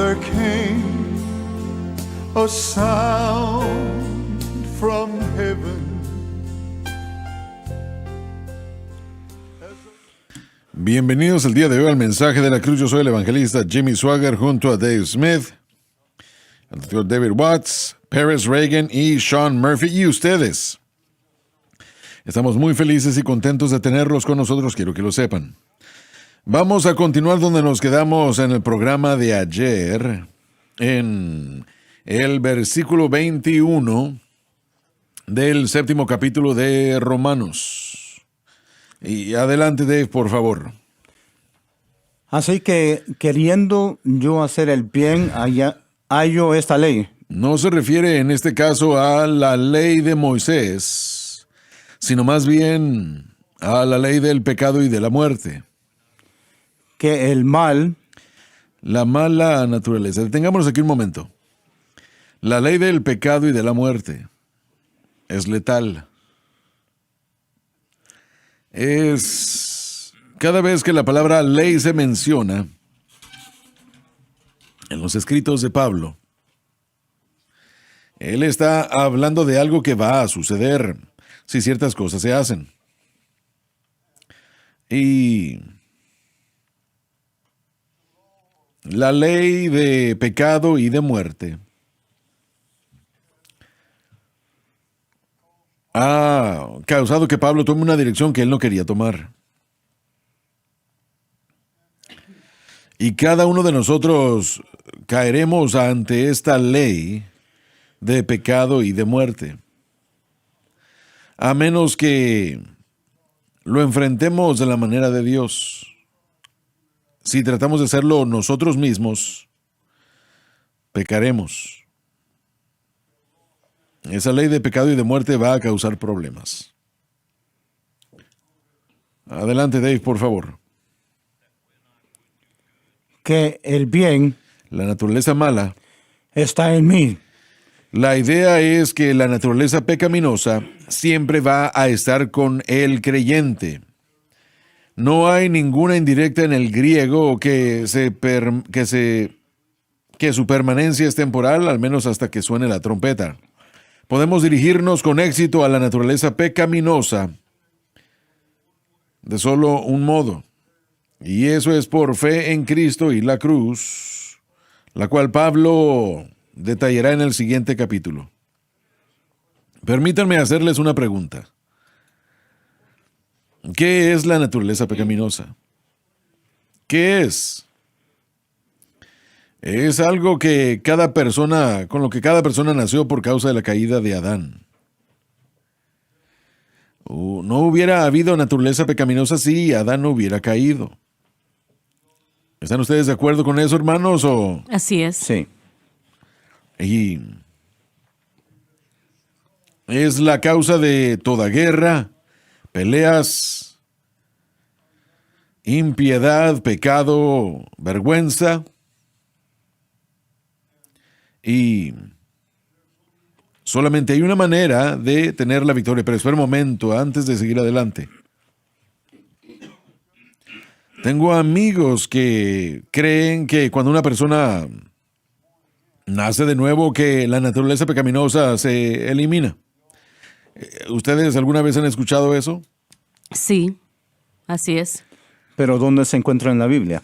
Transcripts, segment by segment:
there came a sound from heaven. Bienvenidos el día de hoy al mensaje de la cruz. Yo soy el evangelista Jimmy Swaggart junto a Dave Smith, el doctor David Watts, Paris Reagan y Sean Murphy y ustedes. Estamos muy felices y contentos de tenerlos con nosotros, quiero que lo sepan. Vamos a continuar donde nos quedamos en el programa de ayer, en el versículo 21 del 7º capítulo de Romanos. Y adelante, Dave, por favor. Así que, queriendo yo hacer el bien, hallo esta ley. No se refiere en este caso a la ley de Moisés, sino más bien a la ley del pecado y de la muerte. Que el mal, la mala naturaleza. Detengámonos aquí un momento. La ley del pecado y de la muerte es letal. Cada vez que la palabra ley se menciona en los escritos de Pablo, él está hablando de algo que va a suceder si ciertas cosas se hacen. Y la ley de pecado y de muerte ha causado que Pablo tome una dirección que él no quería tomar. Y cada uno de nosotros caeremos ante esta ley de pecado y de muerte, a menos que lo enfrentemos de la manera de Dios. Si tratamos de hacerlo nosotros mismos, pecaremos. Esa ley de pecado y de muerte va a causar problemas. Adelante, Dave, por favor. que el bien, La naturaleza mala. está en mí. La idea es que la naturaleza pecaminosa siempre va a estar con el creyente. No hay ninguna indirecta en el griego que su permanencia es temporal, al menos hasta que suene la trompeta. Podemos dirigirnos con éxito a la naturaleza pecaminosa de solo un modo, y eso es por fe en Cristo y la cruz, la cual Pablo detallará en el siguiente capítulo. Permítanme hacerles una pregunta. ¿Qué es la naturaleza pecaminosa? ¿Qué es? Es algo que con lo que cada persona nació por causa de la caída de Adán. No hubiera habido naturaleza pecaminosa si Adán no hubiera caído. ¿Están ustedes de acuerdo con eso, hermanos? Así es. Sí. Y es la causa de toda guerra, peleas, impiedad, pecado, vergüenza. Y solamente hay una manera de tener la victoria. Pero espera un momento, antes de seguir adelante. Tengo amigos que creen que cuando una persona nace de nuevo, que la naturaleza pecaminosa se elimina. ¿Ustedes alguna vez han escuchado eso? Sí, así es. Pero ¿dónde se encuentra en la Biblia?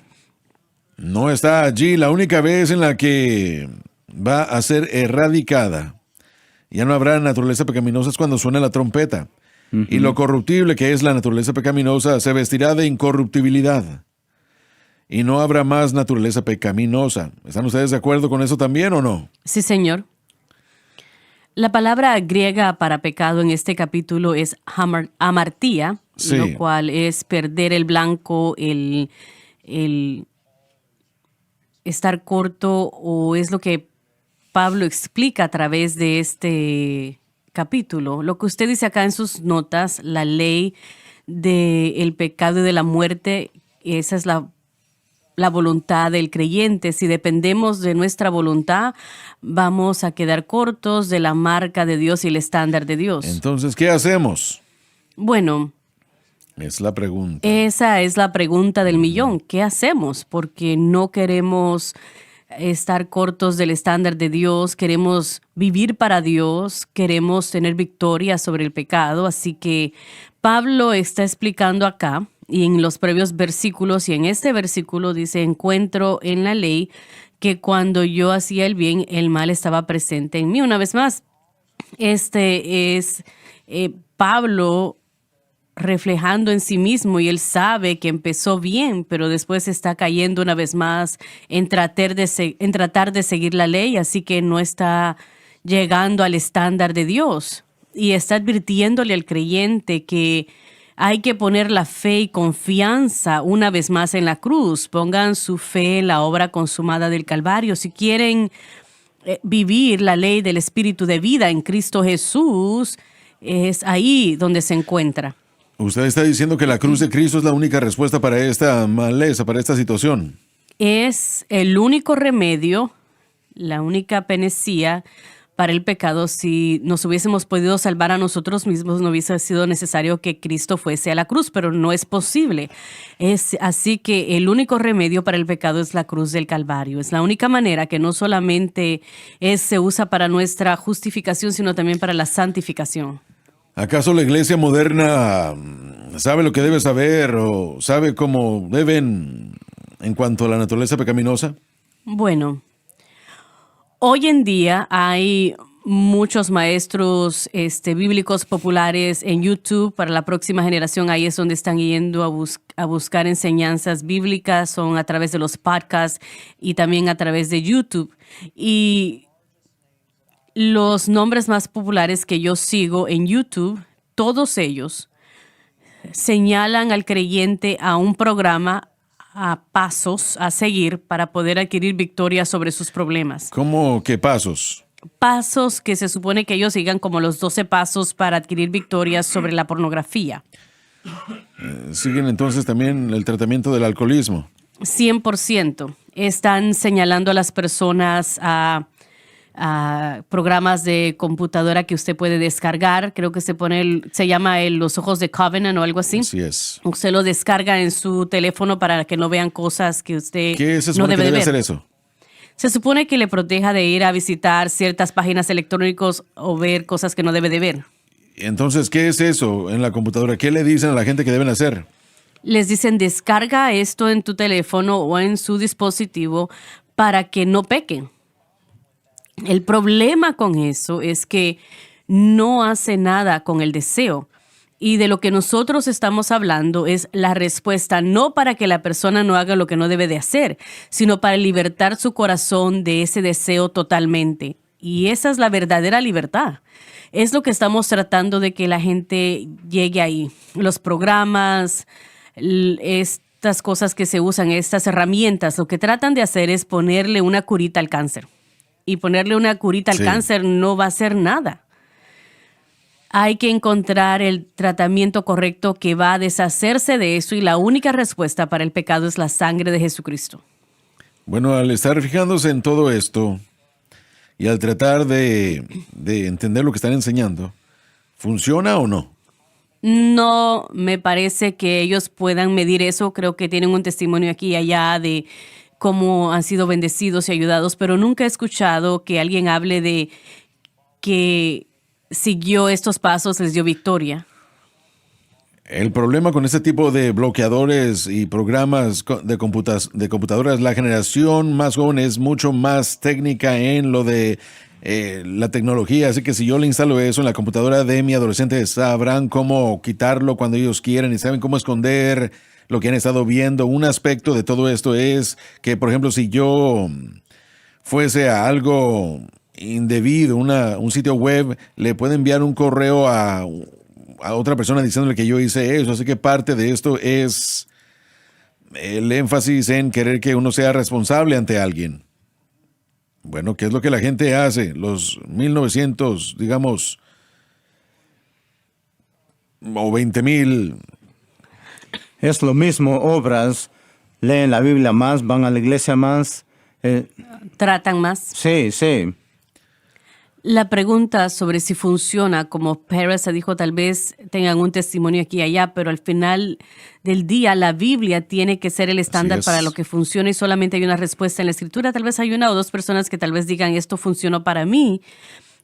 No está allí. La única vez en la que va a ser erradicada, ya no habrá naturaleza pecaminosa, es cuando suene la trompeta. Uh-huh. Y lo corruptible que es la naturaleza pecaminosa se vestirá de incorruptibilidad. Y no habrá más naturaleza pecaminosa. ¿Están ustedes de acuerdo con eso también o no? Sí, señor. La palabra griega para pecado en este capítulo es amartía, sí, lo cual es perder el blanco, el estar corto, o es lo que Pablo explica a través de este capítulo. Lo que usted dice acá en sus notas, la ley del pecado y de la muerte, esa es la voluntad del creyente. Si dependemos de nuestra voluntad, vamos a quedar cortos de la marca de Dios y el estándar de Dios. Entonces, ¿qué hacemos? Bueno, es la pregunta. Esa es la pregunta del millón. ¿Qué hacemos? Porque no queremos estar cortos del estándar de Dios, queremos vivir para Dios, queremos tener victoria sobre el pecado. Así que Pablo está explicando acá, y en los previos versículos, y en este versículo dice, encuentro en la ley que cuando yo hacía el bien, el mal estaba presente en mí. Una vez más, este es Pablo reflejando en sí mismo, y él sabe que empezó bien, pero después está cayendo una vez más en tratar de seguir la ley, así que no está llegando al estándar de Dios. Y está advirtiéndole al creyente que hay que poner la fe y confianza una vez más en la cruz. Pongan su fe en la obra consumada del Calvario. Si quieren vivir la ley del Espíritu de vida en Cristo Jesús, es ahí donde se encuentra. Usted está diciendo que la cruz de Cristo es la única respuesta para esta maleza, para esta situación. Es el único remedio, la única panacea para el pecado. Si nos hubiésemos podido salvar a nosotros mismos, no hubiese sido necesario que Cristo fuese a la cruz, pero no es posible. Así que el único remedio para el pecado es la cruz del Calvario. Es la única manera que no solamente se usa para nuestra justificación, sino también para la santificación. ¿Acaso la iglesia moderna sabe lo que debe saber o sabe cómo deben en cuanto a la naturaleza pecaminosa? Bueno, hoy en día hay muchos maestros bíblicos populares en YouTube. Para la próxima generación, ahí es donde están yendo a buscar enseñanzas bíblicas, son a través de los podcasts y también a través de YouTube. Y los nombres más populares que yo sigo en YouTube, todos ellos señalan al creyente a un programa, a pasos a seguir para poder adquirir victoria sobre sus problemas. ¿Cómo qué pasos? Pasos que se supone que ellos sigan como los 12 pasos para adquirir victoria sobre la pornografía. ¿Siguen entonces también el tratamiento del alcoholismo? 100%. Están señalando a las personas a programas de computadora que usted puede descargar. Creo que se llama Los Ojos de Covenant o algo así. Así es. Usted lo descarga en su teléfono para que no vean cosas que usted ¿Qué se no supone debe que de debe ver. hacer eso? Se supone que le proteja de ir a visitar ciertas páginas electrónicas o ver cosas que no debe de ver. Entonces, ¿qué es eso en la computadora? ¿Qué le dicen a la gente que deben hacer? Les dicen, descarga esto en tu teléfono o en su dispositivo para que no pequen. El problema con eso es que no hace nada con el deseo. Y de lo que nosotros estamos hablando es la respuesta no para que la persona no haga lo que no debe de hacer, sino para libertar su corazón de ese deseo totalmente. Y esa es la verdadera libertad. Es lo que estamos tratando de que la gente llegue ahí. Los programas, estas cosas que se usan, estas herramientas, lo que tratan de hacer es ponerle una curita al cáncer. Y ponerle una curita al cáncer no va a hacer nada. Hay que encontrar el tratamiento correcto que va a deshacerse de eso, y la única respuesta para el pecado es la sangre de Jesucristo. Bueno, al estar fijándose en todo esto y al tratar de entender lo que están enseñando, ¿funciona o no? No me parece que ellos puedan medir eso. Creo que tienen un testimonio aquí y allá de cómo han sido bendecidos y ayudados, pero nunca he escuchado que alguien hable de que siguió estos pasos, les dio victoria. El problema con este tipo de bloqueadores y programas de computadoras, la generación más joven es mucho más técnica en lo de la tecnología, así que si yo le instalo eso en la computadora de mi adolescente, sabrán cómo quitarlo cuando ellos quieran y saben cómo esconder lo que han estado viendo. Un aspecto de todo esto es que, por ejemplo, si yo fuese a algo indebido, un sitio web, le puede enviar un correo a otra persona diciéndole que yo hice eso. Así que parte de esto es el énfasis en querer que uno sea responsable ante alguien. Bueno, ¿qué es lo que la gente hace? Los 1900, digamos, o 20,000... Es lo mismo, obras, leen la Biblia más, van a la iglesia más. Tratan más. Sí. La pregunta sobre si funciona, como Pérez dijo, tal vez tengan un testimonio aquí y allá, pero al final del día la Biblia tiene que ser el estándar es. para lo que funciona y solamente hay una respuesta en la Escritura. Tal vez hay una o dos personas que tal vez digan esto funcionó para mí,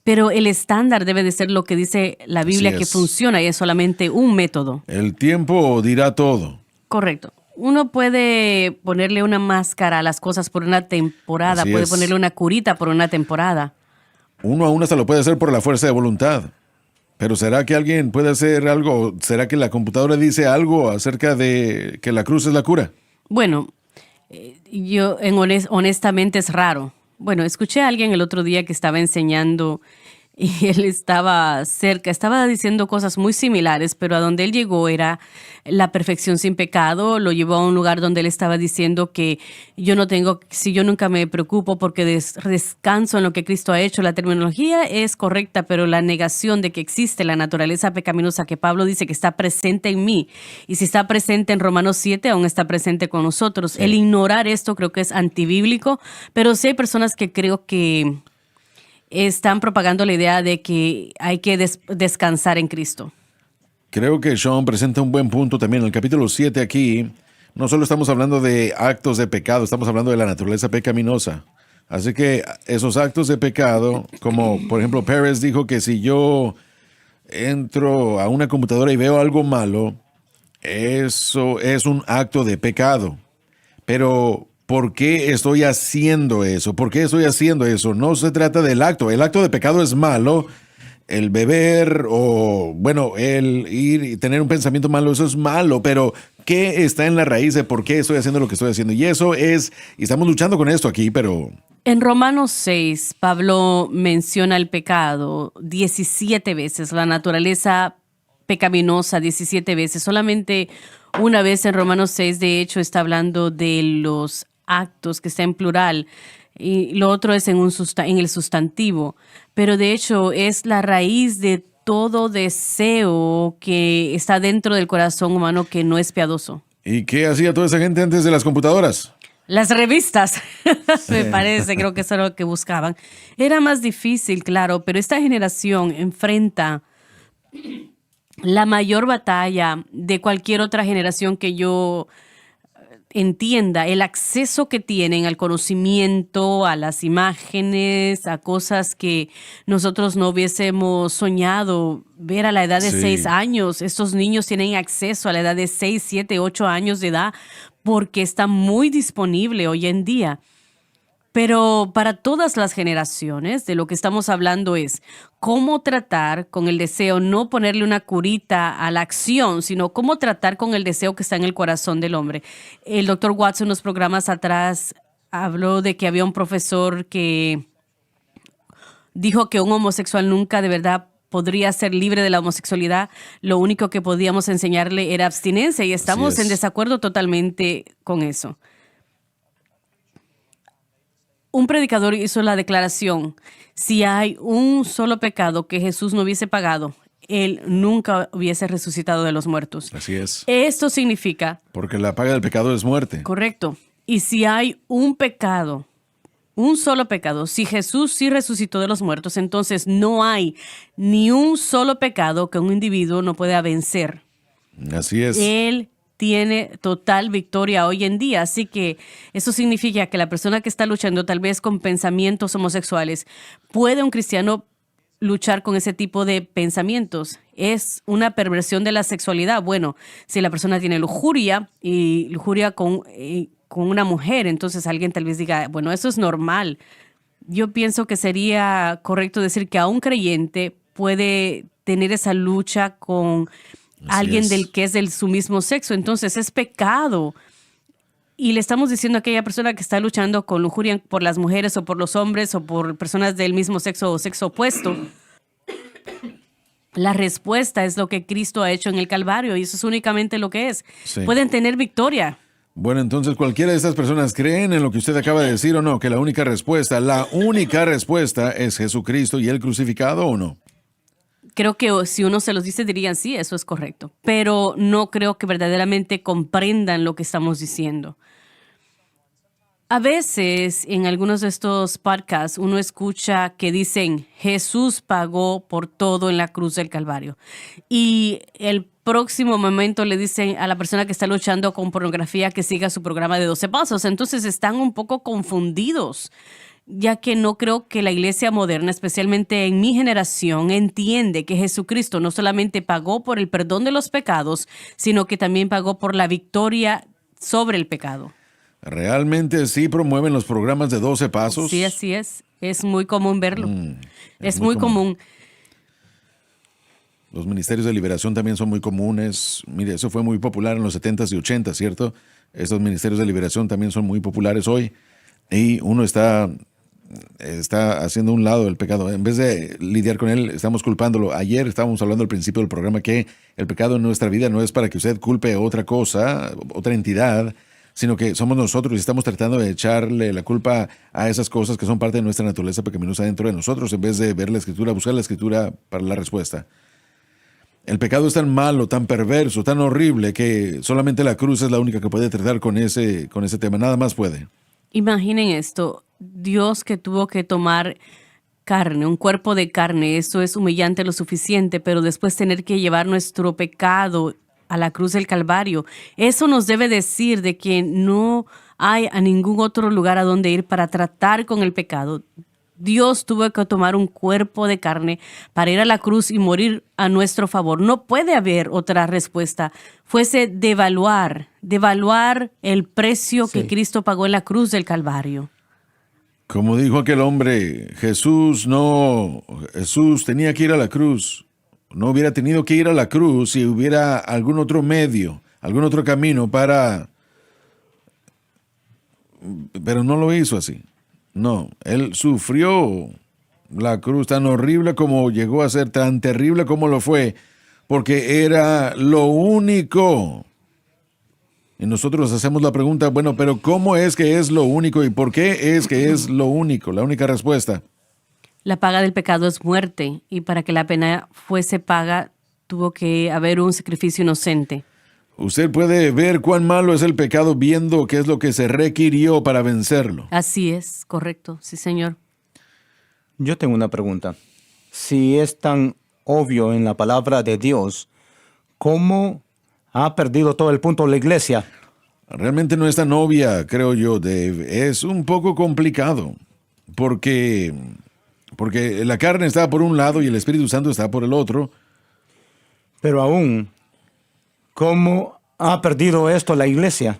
pero el estándar debe de ser lo que dice la Biblia Así que es. funciona y es solamente un método. El tiempo dirá todo. Correcto. Uno puede ponerle una máscara a las cosas por una temporada, Así puede es. ponerle una curita por una temporada. Uno a uno hasta lo puede hacer por la fuerza de voluntad. Pero ¿será que alguien puede hacer algo? ¿Será que la computadora dice algo acerca de que la cruz es la cura? Bueno, yo honestamente es raro. Bueno, escuché a alguien el otro día que estaba enseñando y él estaba cerca, estaba diciendo cosas muy similares, pero a donde él llegó era la perfección sin pecado. Lo llevó a un lugar donde él estaba diciendo que si yo nunca me preocupo porque descanso en lo que Cristo ha hecho. La terminología es correcta, pero la negación de que existe la naturaleza pecaminosa que Pablo dice que está presente en mí, y si está presente en Romanos 7, aún está presente con nosotros. El ignorar esto creo que es antibíblico, pero sí hay personas que creo que están propagando la idea de que hay que descansar en Cristo. Creo que Sean presenta un buen punto también. En el capítulo 7 aquí, no solo estamos hablando de actos de pecado, estamos hablando de la naturaleza pecaminosa. Así que esos actos de pecado, como por ejemplo Pérez dijo que si yo entro a una computadora y veo algo malo, eso es un acto de pecado. Pero ¿por qué estoy haciendo eso? ¿Por qué estoy haciendo eso? No se trata del acto. El acto de pecado es malo. El beber o, bueno, el ir y tener un pensamiento malo, eso es malo. Pero ¿qué está en la raíz de por qué estoy haciendo lo que estoy haciendo? Y eso es, y estamos luchando con esto aquí, pero... En Romanos 6, Pablo menciona el pecado 17 veces, la naturaleza pecaminosa 17 veces. Solamente una vez en Romanos 6, de hecho, está hablando de los actos, que está en plural, y lo otro es en el sustantivo. Pero de hecho es la raíz de todo deseo que está dentro del corazón humano que no es piadoso. ¿Y qué hacía toda esa gente antes de las computadoras? Las revistas, me parece, creo que eso era lo que buscaban. Era más difícil, claro, pero esta generación enfrenta la mayor batalla de cualquier otra generación que yo entienda, el acceso que tienen al conocimiento, a las imágenes, a cosas que nosotros no hubiésemos soñado ver a la edad de Sí. 6 años. Estos niños tienen acceso a la edad de 6, 7, 8 años de edad porque está muy disponible hoy en día. Pero para todas las generaciones, de lo que estamos hablando es cómo tratar con el deseo, no ponerle una curita a la acción, sino cómo tratar con el deseo que está en el corazón del hombre. El doctor Watson, unos programas atrás, habló de que había un profesor que dijo que un homosexual nunca de verdad podría ser libre de la homosexualidad. Lo único que podíamos enseñarle era abstinencia y estamos es. en desacuerdo totalmente con eso. Un predicador hizo la declaración, si hay un solo pecado que Jesús no hubiese pagado, él nunca hubiese resucitado de los muertos. Así es. Esto significa, Porque la paga del pecado es muerte. correcto, y si hay un pecado, un solo pecado, si Jesús sí resucitó de los muertos, entonces no hay ni un solo pecado que un individuo no pueda vencer. Así es. Él tiene total victoria hoy en día. Así que eso significa que la persona que está luchando tal vez con pensamientos homosexuales, ¿puede un cristiano luchar con ese tipo de pensamientos? ¿Es una perversión de la sexualidad? Bueno, si la persona tiene lujuria y lujuria con una mujer, entonces alguien tal vez diga, bueno, eso es normal. Yo pienso que sería correcto decir que a un creyente puede tener esa lucha con alguien es. del que es de su mismo sexo, entonces es pecado. Y le estamos diciendo a aquella persona que está luchando con lujuria por las mujeres o por los hombres o por personas del mismo sexo o sexo opuesto, la respuesta es lo que Cristo ha hecho en el Calvario y eso es únicamente lo que es. Sí. Pueden tener victoria. Bueno, entonces cualquiera de estas personas creen en lo que usted acaba de decir o no, que la única respuesta es Jesucristo y el crucificado o no. Creo que si uno se los dice dirían sí, eso es correcto, pero no creo que verdaderamente comprendan lo que estamos diciendo. A veces en algunos de estos podcasts uno escucha que dicen Jesús pagó por todo en la cruz del Calvario. Y el próximo momento le dicen a la persona que está luchando con pornografía que siga su programa de 12 pasos. Entonces están un poco confundidos, ya que no creo que la iglesia moderna, especialmente en mi generación, entiende que Jesucristo no solamente pagó por el perdón de los pecados, sino que también pagó por la victoria sobre el pecado. ¿Realmente sí promueven los programas de 12 pasos? Sí, así es. Es muy común verlo. Es muy muy común. Los ministerios de liberación también son muy comunes. Mire, eso fue muy popular en los 70s y 80s, ¿cierto? Estos ministerios de liberación también son muy populares hoy. Y uno está haciendo un lado el pecado. En vez de lidiar con él, estamos culpándolo. Ayer estábamos hablando al principio del programa que el pecado en nuestra vida no es para que usted culpe a otra cosa, otra entidad, sino que somos nosotros y estamos tratando de echarle la culpa a esas cosas que son parte de nuestra naturaleza pecaminosa dentro de nosotros, en vez de ver la Escritura, buscar la Escritura para la respuesta. El pecado es tan malo, tan perverso, tan horrible, que solamente la cruz es la única que puede tratar con ese tema. Nada más puede. Imaginen esto. Dios que tuvo que tomar carne, un cuerpo de carne, eso es humillante lo suficiente, pero después tener que llevar nuestro pecado a la cruz del Calvario. Eso nos debe decir de que no hay a ningún otro lugar a donde ir para tratar con el pecado. Dios tuvo que tomar un cuerpo de carne para ir a la cruz y morir a nuestro favor. No puede haber otra respuesta. Fuese devaluar el precio que Cristo pagó en la cruz del Calvario. Como dijo aquel hombre, Jesús tenía que ir a la cruz. No hubiera tenido que ir a la cruz si hubiera algún otro medio, algún otro camino pero no lo hizo así. No, él sufrió la cruz tan horrible como llegó a ser, tan terrible como lo fue, porque era lo único. Y nosotros hacemos la pregunta, bueno, pero ¿cómo es que es lo único y por qué es que es lo único? La única respuesta. La paga del pecado es muerte, y para que la pena fuese paga, tuvo que haber un sacrificio inocente. Usted puede ver cuán malo es el pecado viendo qué es lo que se requirió para vencerlo. Así es, correcto, sí, señor. Yo tengo una pregunta. Si es tan obvio en la palabra de Dios, ¿cómo ha perdido todo el punto la iglesia? Realmente no es tan obvia, creo yo, Dave. Es un poco complicado, porque la carne está por un lado y el Espíritu Santo está por el otro. Pero aún, ¿cómo ha perdido esto la iglesia?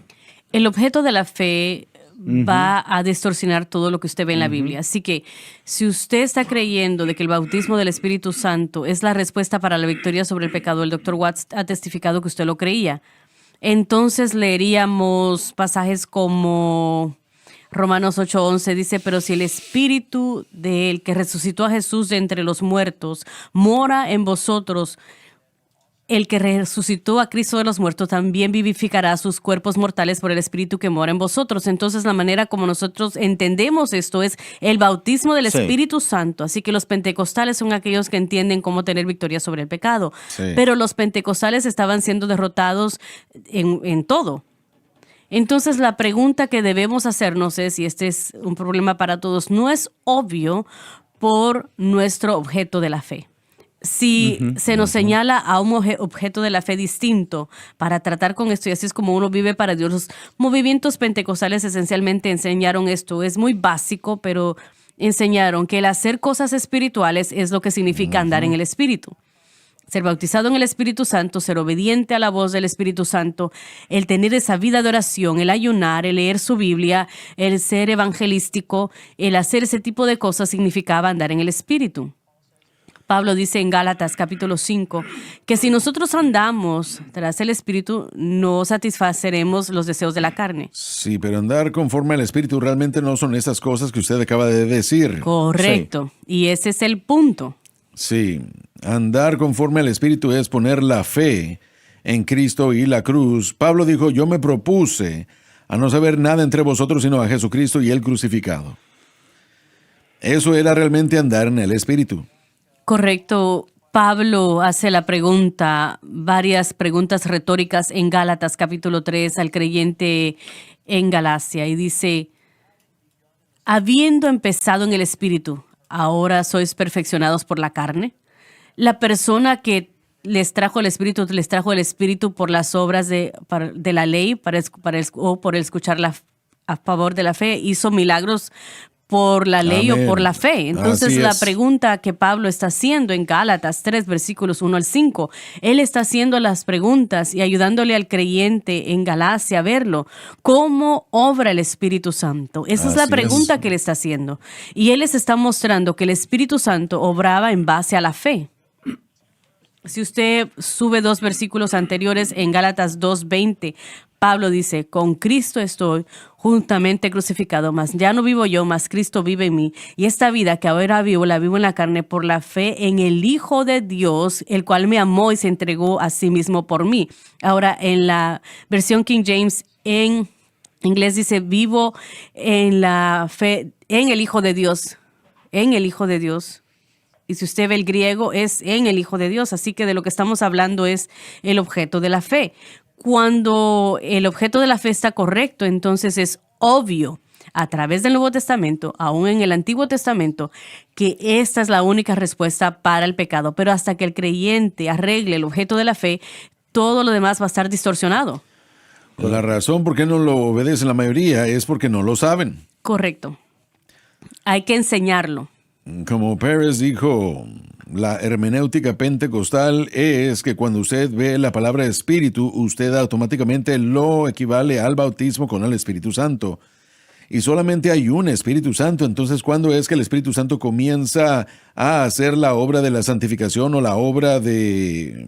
El objeto de la fe va a distorsionar todo lo que usted ve en la Biblia. Así que si usted está creyendo de que el bautismo del Espíritu Santo es la respuesta para la victoria sobre el pecado, el Dr. Watts ha testificado que usted lo creía. Entonces leeríamos pasajes como Romanos 8:11 dice, pero si el Espíritu del que resucitó a Jesús de entre los muertos mora en vosotros, el que resucitó a Cristo de los muertos también vivificará sus cuerpos mortales por el Espíritu que mora en vosotros. Entonces, la manera como nosotros entendemos esto es el bautismo del Espíritu Santo. Así que los pentecostales son aquellos que entienden cómo tener victoria sobre el pecado. Sí. Pero los pentecostales estaban siendo derrotados en todo. Entonces, la pregunta que debemos hacernos es, y este es un problema para todos, no es obvio por nuestro objeto de la fe. Si se nos señala a un objeto de la fe distinto para tratar con esto, y así es como uno vive para Dios. Los movimientos pentecostales esencialmente enseñaron esto. Es muy básico, pero enseñaron que el hacer cosas espirituales es lo que significa andar en el Espíritu. Ser bautizado en el Espíritu Santo, ser obediente a la voz del Espíritu Santo, el tener esa vida de oración, el ayunar, el leer su Biblia, el ser evangelístico, el hacer ese tipo de cosas significaba andar en el Espíritu. Pablo dice en Gálatas capítulo 5 que si nosotros andamos tras el Espíritu, no satisfaceremos los deseos de la carne. Sí, pero andar conforme al Espíritu realmente no son esas cosas que usted acaba de decir. Correcto. Sí. Y ese es el punto. Sí, andar conforme al Espíritu es poner la fe en Cristo y la cruz. Pablo dijo, yo me propuse a no saber nada entre vosotros sino a Jesucristo y Él crucificado. Eso era realmente andar en el Espíritu. Correcto. Pablo hace la pregunta, varias preguntas retóricas en Gálatas capítulo 3 al creyente en Galacia y dice, Habiendo empezado en el espíritu, ahora sois perfeccionados por la carne. La persona que les trajo el espíritu por las obras de la ley, o por escuchar a favor de la fe, hizo milagros por la ley Amén. o por la fe. Entonces Así la es. pregunta que Pablo está haciendo en Gálatas 3, versículos 1 al 5, él está haciendo las preguntas y ayudándole al creyente en Galacia a verlo. ¿Cómo obra el Espíritu Santo? Esa es la Así pregunta es. que él está haciendo. Y él les está mostrando que el Espíritu Santo obraba en base a la fe. Si usted sube 2 versículos anteriores en Gálatas 2:20, Pablo dice, con Cristo estoy juntamente crucificado, mas ya no vivo yo, mas Cristo vive en mí. Y esta vida que ahora vivo, la vivo en la carne por la fe en el Hijo de Dios, el cual me amó y se entregó a sí mismo por mí. Ahora, en la versión King James, en inglés dice, vivo en la fe, en el Hijo de Dios, en el Hijo de Dios. Y si usted ve el griego, es en el Hijo de Dios. Así que de lo que estamos hablando es el objeto de la fe. Cuando el objeto de la fe está correcto, entonces es obvio a través del Nuevo Testamento, aún en el Antiguo Testamento, que esta es la única respuesta para el pecado. Pero hasta que el creyente arregle el objeto de la fe, todo lo demás va a estar distorsionado. La razón por qué no lo obedecen la mayoría es porque no lo saben. Correcto. Hay que enseñarlo. Como Pérez dijo, la hermenéutica pentecostal es que cuando usted ve la palabra espíritu, usted automáticamente lo equivale al bautismo con el Espíritu Santo. Y solamente hay un Espíritu Santo. Entonces, ¿cuándo es que el Espíritu Santo comienza a hacer la obra de la santificación o la obra de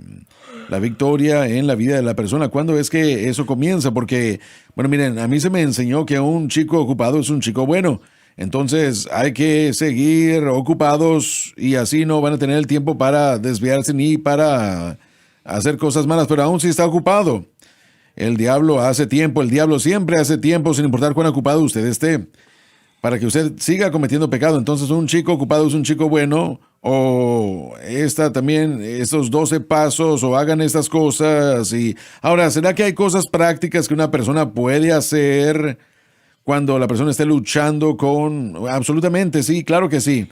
la victoria en la vida de la persona? ¿Cuándo es que eso comienza? Porque, bueno, miren, a mí se me enseñó que un chico ocupado es un chico bueno. Entonces hay que seguir ocupados y así no van a tener el tiempo para desviarse ni para hacer cosas malas, pero aún si está ocupado. El diablo hace tiempo, el diablo siempre hace tiempo sin importar cuán ocupado usted esté, para que usted siga cometiendo pecado. Entonces un chico ocupado es un chico bueno, o también estos 12 pasos, o hagan estas cosas. Y ahora, ¿será que hay cosas prácticas que una persona puede hacer cuando la persona esté luchando con? Absolutamente, sí, claro que sí.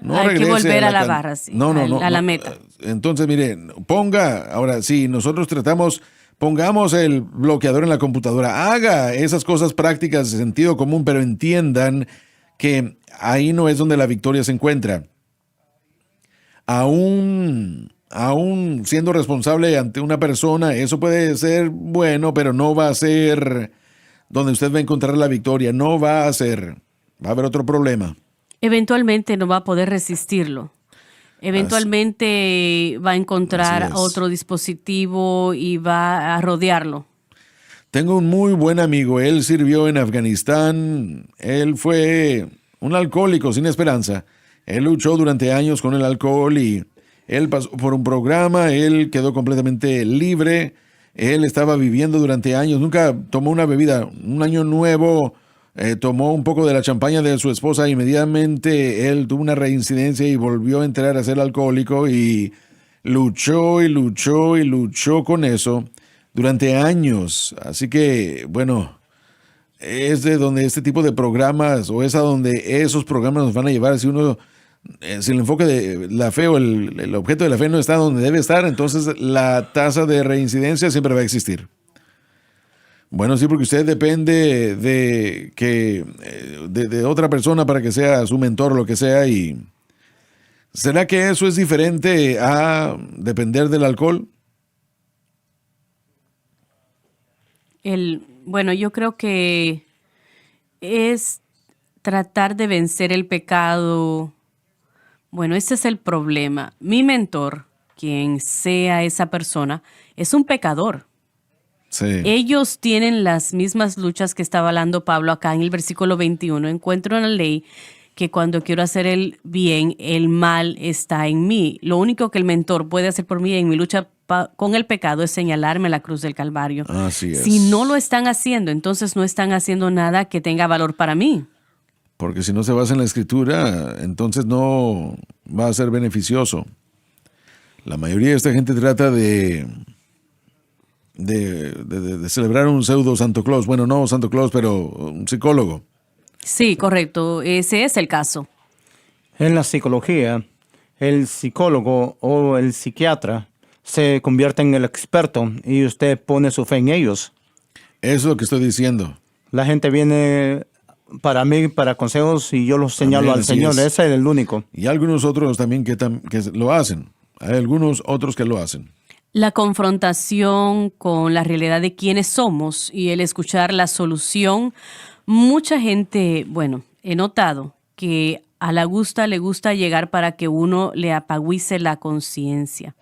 No Hay que regrese volver a la barra, sí, a la meta. Entonces, mire, ahora sí, nosotros pongamos el bloqueador en la computadora, haga esas cosas prácticas de sentido común, pero entiendan que ahí no es donde la victoria se encuentra. Aún siendo responsable ante una persona, eso puede ser bueno, pero no va a ser donde usted va a encontrar la victoria. No va a ser. Va a haber otro problema. Eventualmente no va a poder resistirlo. Eventualmente va a encontrar Así es. otro dispositivo y va a rodearlo. Tengo un muy buen amigo. Él sirvió en Afganistán. Él fue un alcohólico sin esperanza. Él luchó durante años con el alcohol y él pasó por un programa. Él quedó completamente libre. Él estaba viviendo durante años. Nunca tomó una bebida. Un año nuevo tomó un poco de la champaña de su esposa. Inmediatamente él tuvo una reincidencia y volvió a entrar a ser alcohólico y luchó y luchó y luchó con eso durante años. Así que, bueno, es de donde este tipo de programas, o es a donde esos programas nos van a llevar. Si el enfoque de la fe o el objeto de la fe no está donde debe estar, entonces la tasa de reincidencia siempre va a existir. Bueno, sí, porque usted depende de otra persona para que sea su mentor o lo que sea. ¿Y será que eso es diferente a depender del alcohol? Bueno, yo creo que es tratar de vencer el pecado. Bueno, ese es el problema. Mi mentor, quien sea esa persona, es un pecador. Sí. Ellos tienen las mismas luchas que estaba hablando Pablo acá en el versículo 21. Encuentro en la ley que cuando quiero hacer el bien, el mal está en mí. Lo único que el mentor puede hacer por mí en mi lucha con el pecado es señalarme a la cruz del Calvario. Así es. Si no lo están haciendo, entonces no están haciendo nada que tenga valor para mí. Porque si no se basa en la Escritura, entonces no va a ser beneficioso. La mayoría de esta gente trata de celebrar un pseudo Santo Claus. Bueno, no Santo Claus, pero un psicólogo. Sí, correcto. Ese es el caso. En la psicología, el psicólogo o el psiquiatra se convierte en el experto y usted pone su fe en ellos. Eso es lo que estoy diciendo. La gente viene para mí, para consejos, y yo los señalo Amén, al así Señor. es. Ese es el único. Y algunos otros también que lo hacen. Hay algunos otros que lo hacen. La confrontación con la realidad de quiénes somos y el escuchar la solución. Mucha gente, bueno, he notado que a la le gusta llegar para que uno le apagüice la conciencia.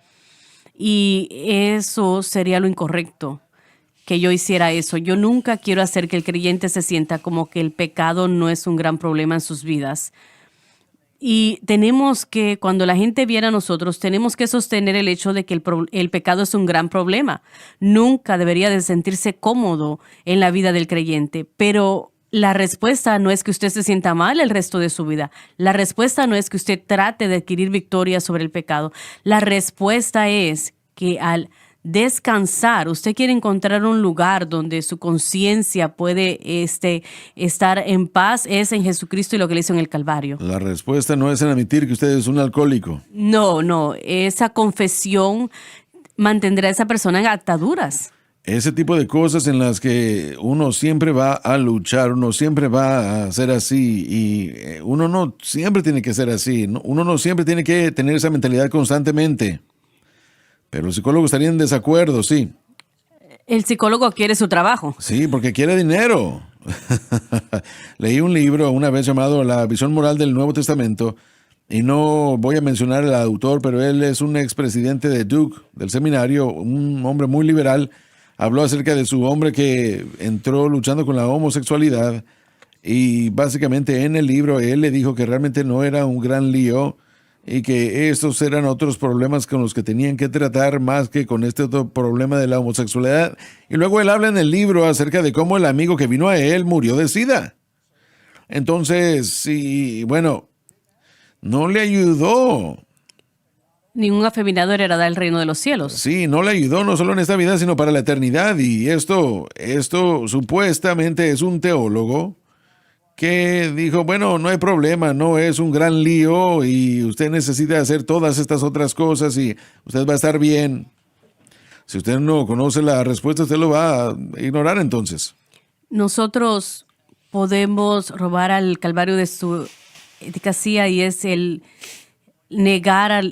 Y eso sería lo incorrecto, que yo hiciera eso. Yo nunca quiero hacer que el creyente se sienta como que el pecado no es un gran problema en sus vidas. Y tenemos que, cuando la gente viene a nosotros, tenemos que sostener el hecho de que el pecado es un gran problema. Nunca debería de sentirse cómodo en la vida del creyente, pero la respuesta no es que usted se sienta mal el resto de su vida. La respuesta no es que usted trate de adquirir victoria sobre el pecado. La respuesta es que al descansar, usted quiere encontrar un lugar donde su conciencia puede estar en paz, es en Jesucristo y lo que le hizo en el Calvario. La respuesta no es en admitir que usted es un alcohólico. No, esa confesión mantendrá a esa persona en ataduras. Ese tipo de cosas en las que uno siempre va a luchar, uno siempre va a ser así y uno no siempre tiene que ser así, uno no siempre tiene que tener esa mentalidad constantemente. Pero el psicólogo estaría en desacuerdo, sí. El psicólogo quiere su trabajo. Sí, porque quiere dinero. Leí un libro una vez llamado La visión moral del Nuevo Testamento y no voy a mencionar al autor, pero él es un expresidente de Duke, del seminario, un hombre muy liberal. Habló acerca de su hombre que entró luchando con la homosexualidad y básicamente en el libro él le dijo que realmente no era un gran lío y que estos eran otros problemas con los que tenían que tratar más que con este otro problema de la homosexualidad. Y luego él habla en el libro acerca de cómo el amigo que vino a él murió de SIDA. Entonces, sí, bueno, no le ayudó. Ningún afeminado heredará el reino de los cielos. Sí, no le ayudó no solo en esta vida, sino para la eternidad. Y esto supuestamente es un teólogo que dijo, bueno, no hay problema, no es un gran lío y usted necesita hacer todas estas otras cosas y usted va a estar bien. Si usted no conoce la respuesta, usted lo va a ignorar entonces. Nosotros podemos robar al Calvario de su eficacia y es el negar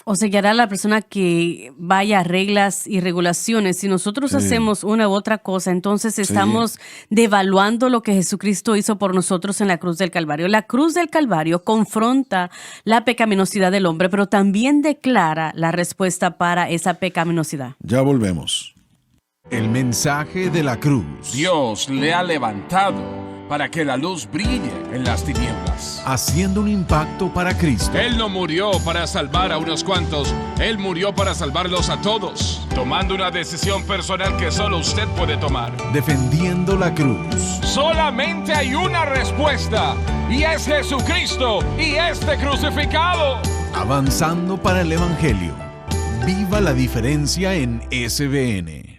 o sellar a la persona que vaya a reglas y regulaciones. Si nosotros hacemos una u otra cosa, entonces estamos devaluando lo que Jesucristo hizo por nosotros en la cruz del Calvario. La cruz del Calvario confronta la pecaminosidad del hombre, pero también declara la respuesta para esa pecaminosidad. Ya volvemos. El mensaje de la cruz. Dios le ha levantado para que la luz brille en las tinieblas. Haciendo un impacto para Cristo. Él no murió para salvar a unos cuantos, Él murió para salvarlos a todos, tomando una decisión personal que solo usted puede tomar. Defendiendo la cruz. Solamente hay una respuesta, y es Jesucristo y este crucificado. Avanzando para el Evangelio. Viva la diferencia en SBN.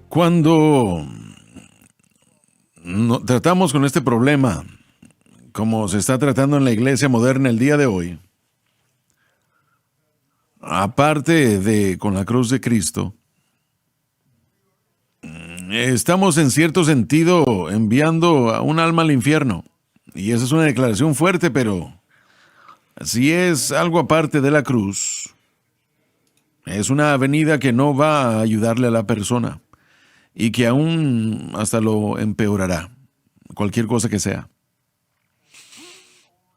Cuando tratamos con este problema, como se está tratando en la iglesia moderna el día de hoy, aparte de con la cruz de Cristo, estamos en cierto sentido enviando a un alma al infierno. Y esa es una declaración fuerte, pero si es algo aparte de la cruz, es una avenida que no va a ayudarle a la persona. Y que aún hasta lo empeorará, cualquier cosa que sea.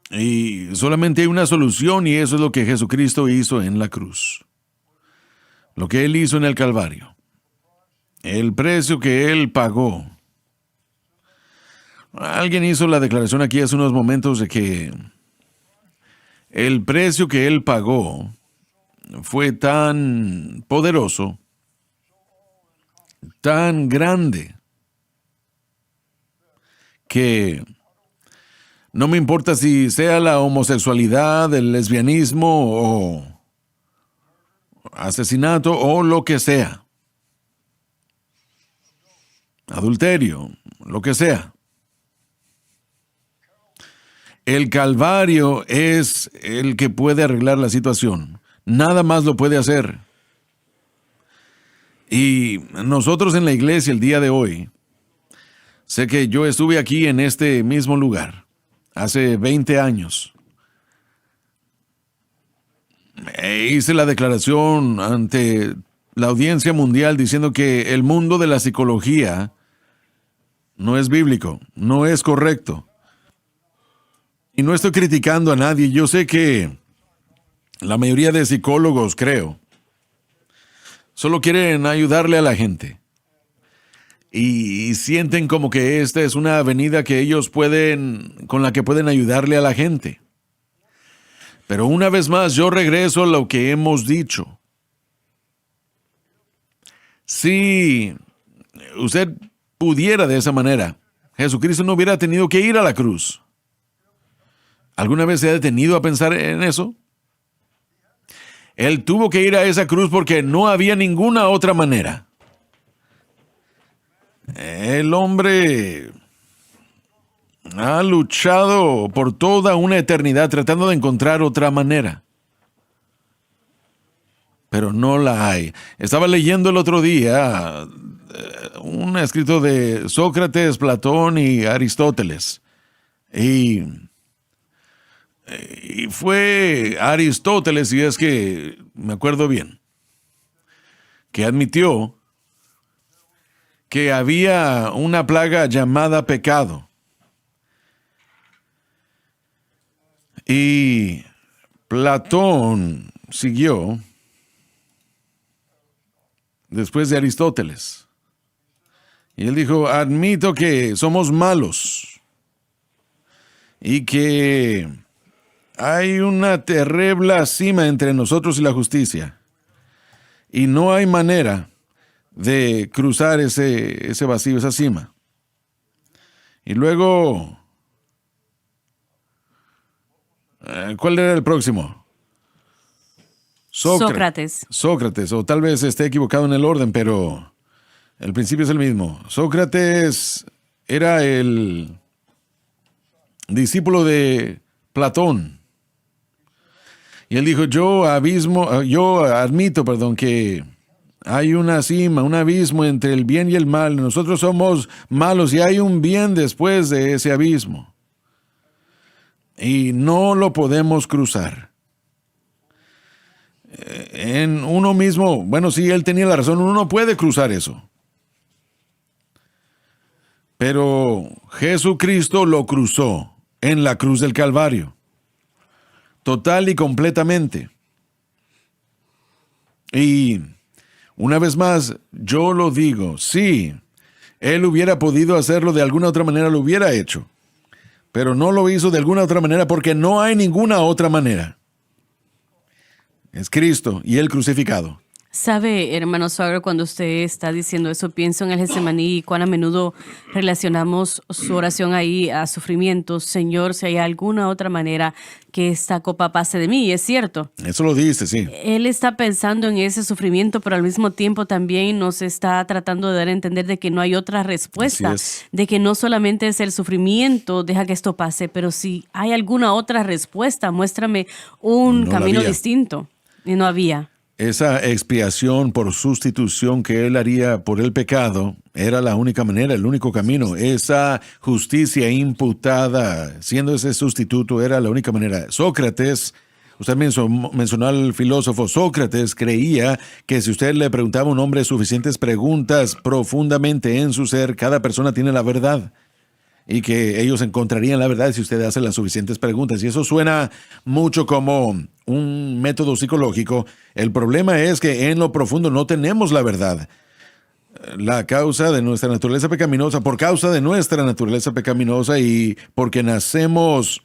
Y solamente hay una solución y eso es lo que Jesucristo hizo en la cruz. Lo que Él hizo en el Calvario. El precio que Él pagó. Alguien hizo la declaración aquí hace unos momentos de que el precio que Él pagó fue tan poderoso, tan grande, que No me importa si sea la homosexualidad, el lesbianismo o asesinato o lo que sea. Adulterio, lo que sea. El Calvario es el que puede arreglar la situación. Nada más lo puede hacer. Y nosotros en la iglesia el día de hoy, sé que yo estuve aquí en este mismo lugar hace 20 años. Hice la declaración ante la audiencia mundial diciendo que el mundo de la psicología no es bíblico, no es correcto. Y no estoy criticando a nadie. Yo sé que la mayoría de psicólogos, creo, solo quieren ayudarle a la gente. Y sienten como que esta es una avenida que ellos con la que pueden ayudarle a la gente. Pero una vez más, yo regreso a lo que hemos dicho. Si usted pudiera de esa manera, Jesucristo no hubiera tenido que ir a la cruz. ¿Alguna vez se ha detenido a pensar en eso? Él tuvo que ir a esa cruz porque no había ninguna otra manera. El hombre ha luchado por toda una eternidad tratando de encontrar otra manera. Pero no la hay. Estaba leyendo el otro día un escrito de Sócrates, Platón y Aristóteles. Y fue Aristóteles, y es que me acuerdo bien, que admitió que había una plaga llamada pecado. Y Platón siguió después de Aristóteles. Y él dijo, admito que somos malos y que hay una terrible cima entre nosotros y la justicia. Y no hay manera de cruzar ese vacío, esa cima. Y luego, ¿cuál era el próximo? Sócrates. Sócrates, o tal vez esté equivocado en el orden, pero el principio es el mismo. Sócrates era el discípulo de Platón. Y él dijo, yo admito, que hay una cima, un abismo entre el bien y el mal. Nosotros somos malos y hay un bien después de ese abismo. Y no lo podemos cruzar. En uno mismo, bueno, sí, él tenía la razón, uno no puede cruzar eso. Pero Jesucristo lo cruzó en la cruz del Calvario. Total y completamente. Y una vez más, yo lo digo, sí, él hubiera podido hacerlo de alguna otra manera, lo hubiera hecho. Pero no lo hizo de alguna otra manera porque no hay ninguna otra manera. Es Cristo y Él crucificado. Sabe, hermano Swagger, cuando usted está diciendo eso, pienso en el Getsemaní y cuán a menudo relacionamos su oración ahí a sufrimiento. Señor, si hay alguna otra manera que esta copa pase de mí, y es cierto. Eso lo dice, sí. Él está pensando en ese sufrimiento, pero al mismo tiempo también nos está tratando de dar a entender de que no hay otra respuesta, de que no solamente es el sufrimiento, deja que esto pase, pero si hay alguna otra respuesta, muéstrame un camino distinto. Y no había. Esa expiación por sustitución que él haría por el pecado era la única manera, el único camino. Esa justicia imputada, siendo ese sustituto, era la única manera. Sócrates, usted mencionó al filósofo, Sócrates creía que si usted le preguntaba a un hombre suficientes preguntas profundamente en su ser, cada persona tiene la verdad. Y que ellos encontrarían la verdad si usted hace las suficientes preguntas. Y eso suena mucho como un método psicológico. El problema es que en lo profundo no tenemos la verdad. La causa de nuestra naturaleza pecaminosa, por causa de nuestra naturaleza pecaminosa y porque nacemos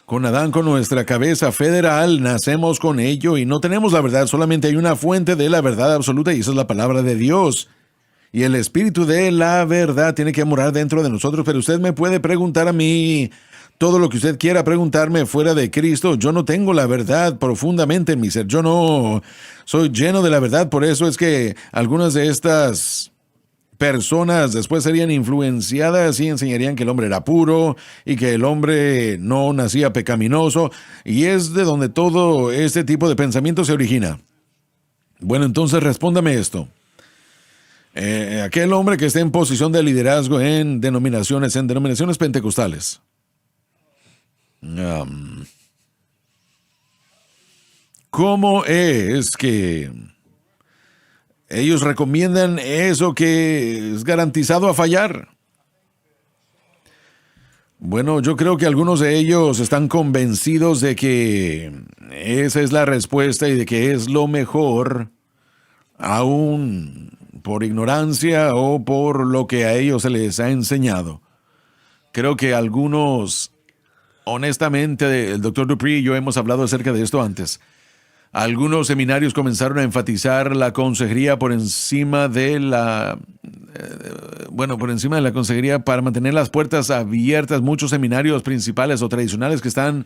con Adán, con nuestra cabeza federal, nacemos con ello y no tenemos la verdad. Solamente hay una fuente de la verdad absoluta y esa es la palabra de Dios. Y el espíritu de la verdad tiene que morar dentro de nosotros, pero usted me puede preguntar a mí todo lo que usted quiera preguntarme fuera de Cristo. Yo no tengo la verdad profundamente en mi ser. Yo no soy lleno de la verdad. Por eso es que algunas de estas personas después serían influenciadas y enseñarían que el hombre era puro y que el hombre no nacía pecaminoso. Y es de donde todo este tipo de pensamiento se origina. Bueno, entonces respóndame esto. Aquel hombre que esté en posición de liderazgo en denominaciones pentecostales. ¿Cómo es que ellos recomiendan eso que es garantizado a fallar? Bueno, yo creo que algunos de ellos están convencidos de que esa es la respuesta y de que es lo mejor, aún por ignorancia o por lo que a ellos se les ha enseñado. Creo que algunos, honestamente, el Dr. Dupree y yo hemos hablado acerca de esto antes. Algunos seminarios comenzaron a enfatizar la consejería por encima de la consejería para mantener las puertas abiertas. Muchos seminarios principales o tradicionales que están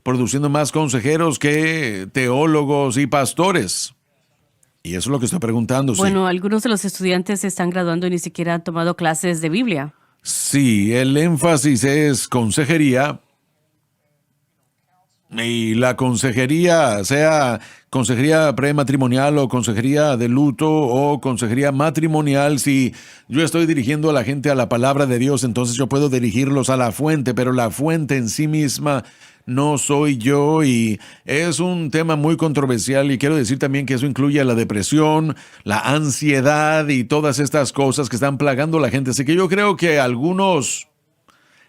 produciendo más consejeros que teólogos y pastores. Y eso es lo que estoy preguntando. Bueno, algunos de los estudiantes se están graduando y ni siquiera han tomado clases de Biblia. Sí, el énfasis es consejería. Y la consejería, sea consejería prematrimonial o consejería de luto o consejería matrimonial, si yo estoy dirigiendo a la gente a la palabra de Dios, entonces yo puedo dirigirlos a la fuente, pero la fuente en sí misma no soy yo, y es un tema muy controversial, y quiero decir también que eso incluye la depresión, la ansiedad y todas estas cosas que están plagando a la gente. Así que yo creo que algunos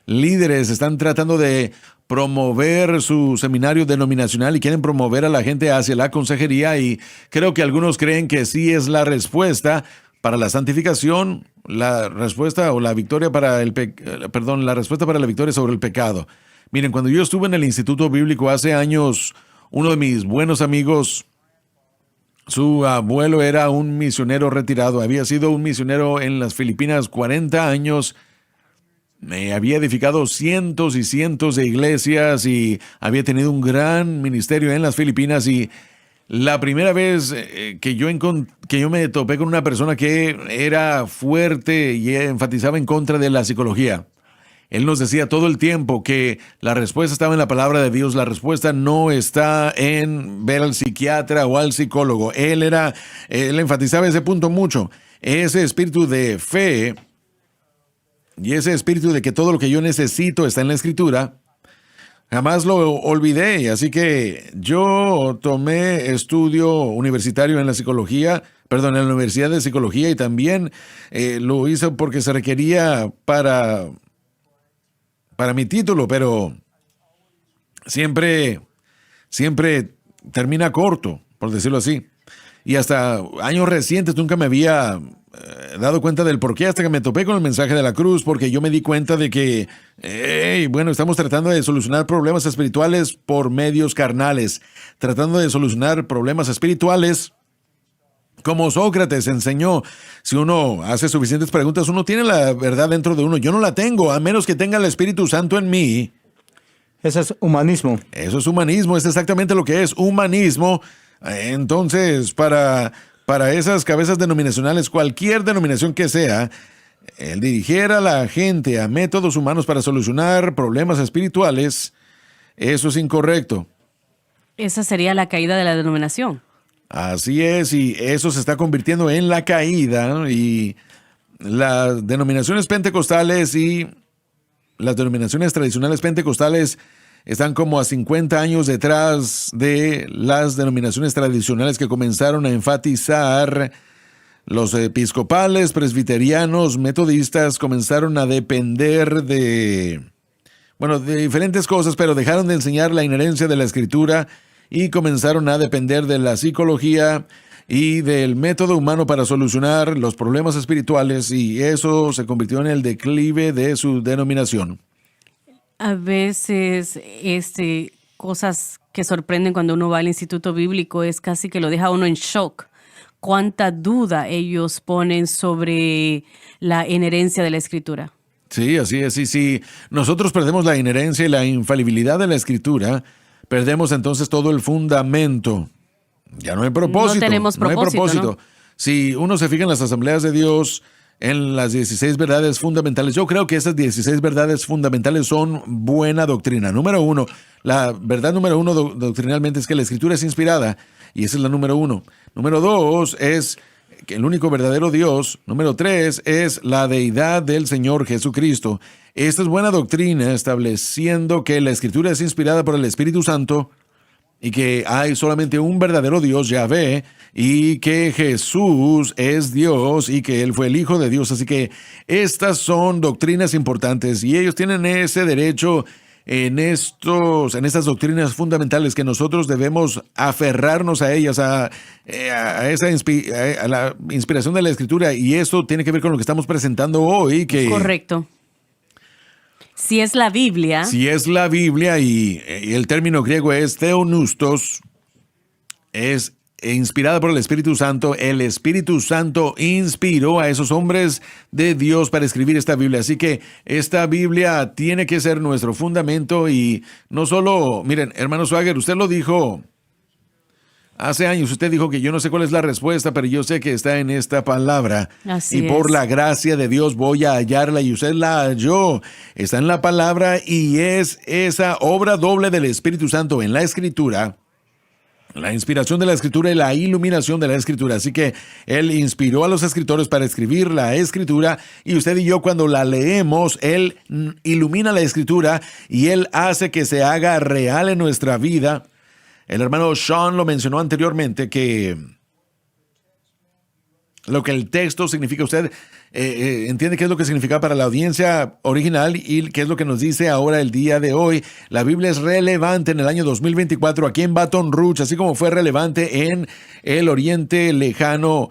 líderes están tratando de promover su seminario denominacional y quieren promover a la gente hacia la consejería, y creo que algunos creen que sí es la respuesta para la santificación, la respuesta o la victoria para la respuesta para la victoria sobre el pecado. Miren, cuando yo estuve en el Instituto Bíblico hace años, uno de mis buenos amigos, su abuelo era un misionero retirado, había sido un misionero en las Filipinas 40 años. Me había edificado cientos y cientos de iglesias y había tenido un gran ministerio en las Filipinas, y la primera vez que yo me topé con una persona que era fuerte y enfatizaba en contra de la psicología. Él nos decía todo el tiempo que la respuesta estaba en la palabra de Dios, la respuesta no está en ver al psiquiatra o al psicólogo. Él enfatizaba ese punto mucho. Ese espíritu de fe y ese espíritu de que todo lo que yo necesito está en la Escritura, jamás lo olvidé. Así que yo tomé estudio universitario en la en la Universidad de Psicología, y también lo hice porque se requería para mi título, pero siempre termina corto, por decirlo así. Y hasta años recientes nunca me había dado cuenta del porqué, hasta que me topé con el mensaje de la cruz, porque yo me di cuenta de que, estamos tratando de solucionar problemas espirituales por medios carnales, tratando de solucionar problemas espirituales como Sócrates enseñó. Si uno hace suficientes preguntas, uno tiene la verdad dentro de uno. Yo no la tengo, a menos que tenga el Espíritu Santo en mí. Eso es humanismo. Eso es humanismo, es exactamente lo que es humanismo. Entonces, para esas cabezas denominacionales, cualquier denominación que sea, el dirigir a la gente a métodos humanos para solucionar problemas espirituales, eso es incorrecto. Esa sería la caída de la denominación. Así es, y eso se está convirtiendo en la caída, y las denominaciones pentecostales y las denominaciones tradicionales pentecostales están como a 50 años detrás de las denominaciones tradicionales que comenzaron a enfatizar. Los episcopales, presbiterianos, metodistas comenzaron a depender de diferentes cosas, pero dejaron de enseñar la inherencia de la Escritura y comenzaron a depender de la psicología y del método humano para solucionar los problemas espirituales, y eso se convirtió en el declive de su denominación. A veces, cosas que sorprenden cuando uno va al instituto bíblico es casi que lo deja uno en shock, cuánta duda ellos ponen sobre la inherencia de la Escritura. Sí, así es. Y si nosotros perdemos la inherencia y la infalibilidad de la Escritura, perdemos entonces todo el fundamento. Ya no hay propósito. No tenemos propósito, ¿no? Si uno se fija en las asambleas de Dios, en las 16 verdades fundamentales, yo creo que esas 16 verdades fundamentales son buena doctrina. Número uno, la verdad número uno doctrinalmente es que la Escritura es inspirada, y esa es la número uno. Número dos es que el único verdadero Dios. Número tres es la deidad del Señor Jesucristo. Esta es buena doctrina, estableciendo que la Escritura es inspirada por el Espíritu Santo y que hay solamente un verdadero Dios, Yahvé, y que Jesús es Dios y que Él fue el Hijo de Dios. Así que estas son doctrinas importantes y ellos tienen ese derecho en estas doctrinas fundamentales que nosotros debemos aferrarnos a ellas, a la inspiración de la Escritura, y esto tiene que ver con lo que estamos presentando hoy. Correcto. Si es la Biblia. Si es la Biblia, y el término griego es theonustos, es inspirada por el Espíritu Santo. El Espíritu Santo inspiró a esos hombres de Dios para escribir esta Biblia. Así que esta Biblia tiene que ser nuestro fundamento, y no solo, miren, hermano Swagger, usted lo dijo hace años, usted dijo que yo no sé cuál es la respuesta, pero yo sé que está en esta palabra. Así y por es. la gracia de Dios voy a hallarla, y usted la halló. Está en la palabra, y es esa obra doble del Espíritu Santo en la Escritura, la inspiración de la Escritura y la iluminación de la Escritura. Así que Él inspiró a los escritores para escribir la Escritura, y usted y yo, cuando la leemos, Él ilumina la Escritura y Él hace que se haga real en nuestra vida. El hermano Sean lo mencionó anteriormente, que lo que el texto significa, usted entiende qué es lo que significa para la audiencia original y qué es lo que nos dice ahora el día de hoy. La Biblia es relevante en el año 2024 aquí en Baton Rouge, así como fue relevante en el Oriente Lejano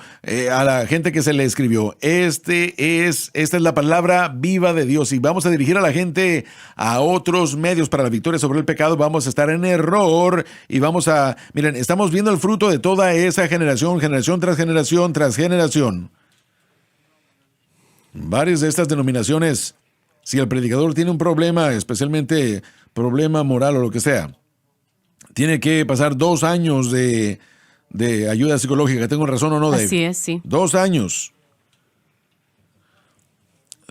a la gente que se le escribió. Esta es la palabra viva de Dios, y vamos a dirigir a la gente a otros medios para la victoria sobre el pecado. Vamos a estar en error y miren, estamos viendo el fruto de toda esa generación tras generación tras generación. Varias de estas denominaciones, si el predicador tiene un problema, especialmente problema moral o lo que sea, tiene que pasar 2 años de ayuda psicológica. ¿Tengo razón o no, Dave? Así es, sí. 2 años.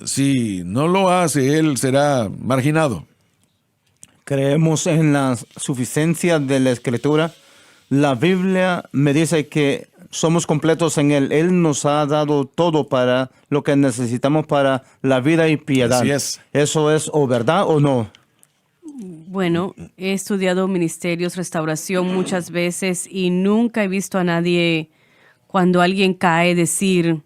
Si no lo hace, él será marginado. Creemos en la suficiencia de la Escritura. La Biblia me dice que somos completos en Él. Él nos ha dado todo para lo que necesitamos para la vida y piedad. Así es. ¿Eso es o verdad o no? Bueno, he estudiado ministerios, restauración muchas veces, y nunca he visto a nadie, cuando alguien cae, decir,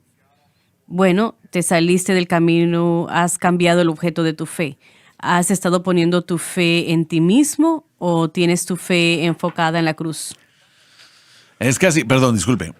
bueno, te saliste del camino, has cambiado el objeto de tu fe. ¿Has estado poniendo tu fe en ti mismo o tienes tu fe enfocada en la cruz? Es casi, perdón, disculpe.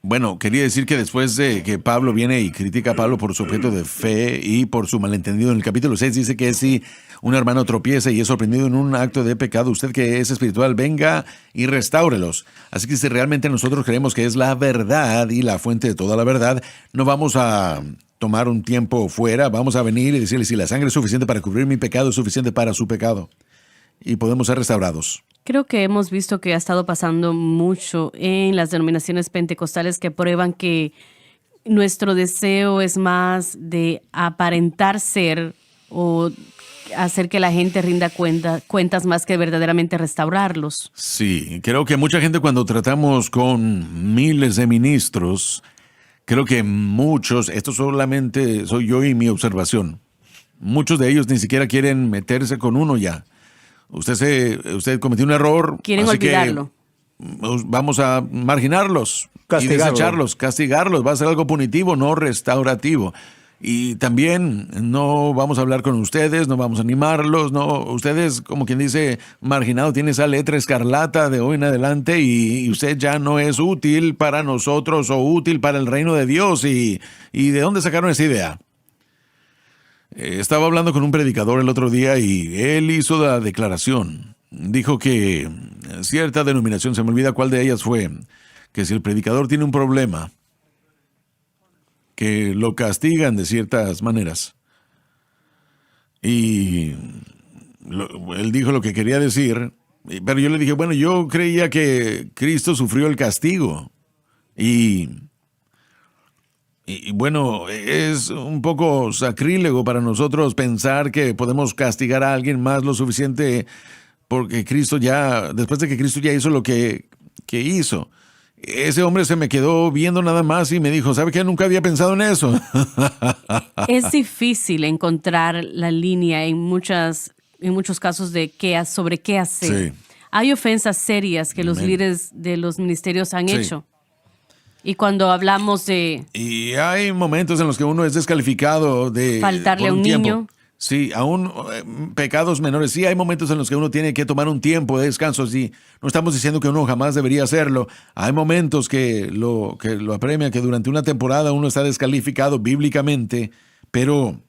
Bueno, quería decir que después de que Pablo viene y critica a Pablo por su objeto de fe y por su malentendido, en el capítulo 6 dice que si un hermano tropieza y es sorprendido en un acto de pecado, usted que es espiritual, venga y restáurelos. Así que si realmente nosotros creemos que es la verdad y la fuente de toda la verdad, no vamos a tomar un tiempo fuera, vamos a venir y decirle, si la sangre es suficiente para cubrir mi pecado, es suficiente para su pecado. Y podemos ser restaurados. Creo que hemos visto que ha estado pasando mucho en las denominaciones pentecostales, que prueban que nuestro deseo es más de aparentar ser o hacer que la gente rinda cuentas más que verdaderamente restaurarlos. Sí, creo que mucha gente, cuando tratamos con miles de ministros, creo que muchos, esto solamente soy yo y mi observación, muchos de ellos ni siquiera quieren meterse con uno ya. Usted cometió un error. Quieren así olvidarlo. Que vamos a marginarlos y desecharlos, castigarlos. Va a ser algo punitivo, no restaurativo. Y también no vamos a hablar con ustedes, no vamos a animarlos. No, ustedes, como quien dice, marginado, tiene esa letra escarlata de hoy en adelante, y usted ya no es útil para nosotros o útil para el reino de Dios. ¿Y de dónde sacaron esa idea? Estaba hablando con un predicador el otro día y él hizo la declaración. Dijo que cierta denominación, se me olvida cuál de ellas fue, que si el predicador tiene un problema, que lo castigan de ciertas maneras. Y él dijo lo que quería decir, pero yo le dije, bueno, yo creía que Cristo sufrió el castigo. Y bueno, es un poco sacrílego para nosotros pensar que podemos castigar a alguien más lo suficiente porque Cristo ya, después de que Cristo ya hizo lo que hizo. Ese hombre se me quedó viendo nada más y me dijo, ¿sabe qué? Nunca había pensado en eso. Es difícil encontrar la línea en muchos casos de sobre qué hacer. Sí. Hay ofensas serias que los Amén. líderes de los ministerios han Sí. hecho. Y cuando hablamos de Y hay momentos en los que uno es descalificado de faltarle por a un tiempo. niño. Sí, aún pecados menores. Sí, hay momentos en los que uno tiene que tomar un tiempo de descanso. Sí, no estamos diciendo que uno jamás debería hacerlo. Hay momentos que lo apremia, que durante una temporada uno está descalificado bíblicamente, pero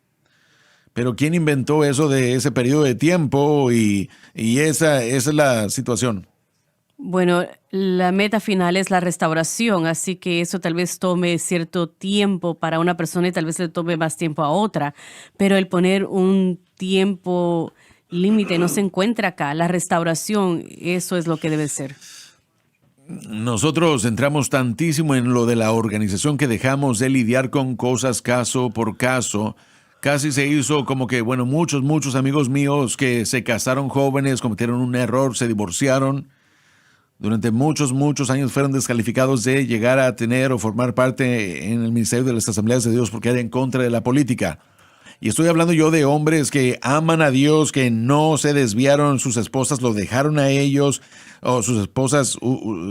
¿quién inventó eso de ese periodo de tiempo? Y esa es la situación. Bueno, la meta final es la restauración, así que eso tal vez tome cierto tiempo para una persona y tal vez le tome más tiempo a otra, pero el poner un tiempo límite no se encuentra acá. La restauración, eso es lo que debe ser. Nosotros entramos tantísimo en lo de la organización que dejamos de lidiar con cosas caso por caso. Casi se hizo como que, bueno, muchos amigos míos que se casaron jóvenes, cometieron un error, se divorciaron. Durante muchos años fueron descalificados de llegar a tener o formar parte en el ministerio de las Asambleas de Dios porque era en contra de la política. Y estoy hablando yo de hombres que aman a Dios, que no se desviaron, sus esposas lo dejaron a ellos, o sus esposas